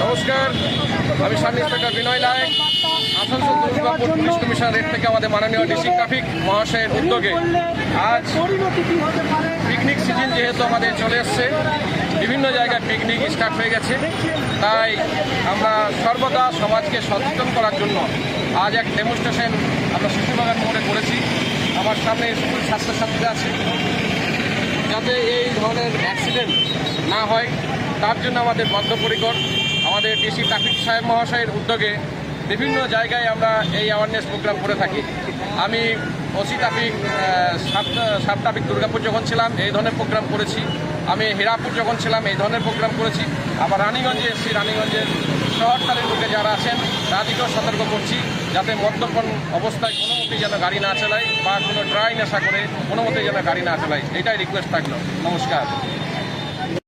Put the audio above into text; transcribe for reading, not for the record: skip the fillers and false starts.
নমস্কার, আমি sub inspector বিনয় নায়ক। Asansol Durgapur police commissionerate থেকে আমাদের মাননীয় ডিস্ট্রিক্ট ট্রাফিক মহাশয়ের উদ্যোগে আজ পিকনিক সিজন যেহেতু আমাদের চলে এসছে, বিভিন্ন জায়গায় পিকনিক স্টার্ট হয়ে গেছে, তাই আমরা সর্বদা সমাজকে সচেতন করার জন্য আজ এক ডেমনস্ট্রেশন আমরা শিশুবাগান মোড়ে করেছি। আমার সামনে স্কুল ছাত্রছাত্রীরা আছে, যাতে এই ধরনের অ্যাক্সিডেন্ট না হয় তার জন্য আমাদের বদ্ধপরিকর। আমাদের ডিসি ট্রাফিক সাহেব মহাশয়ের উদ্যোগে বিভিন্ন জায়গায় আমরা এই অ্যাওয়ারনেস প্রোগ্রাম করে থাকি। আমি OC traffic sub traffic Durgapur যখন ছিলাম এই ধরনের প্রোগ্রাম করেছি, আমি হীরাপুর যখন ছিলাম এই ধরনের প্রোগ্রাম করেছি, আবার রানীগঞ্জে এসেছি। রানীগঞ্জের শহরতলির লোকে যারা আছেন তাদেরকেও সতর্ক করছি যাতে মদ্যপান অবস্থায় কোনো মতেই যেন গাড়ি না চালায় বা কোনো ড্রাই নেশা করে কোনো মতেই যেন গাড়ি না চালায়, এটাই রিকোয়েস্ট থাকলো। নমস্কার।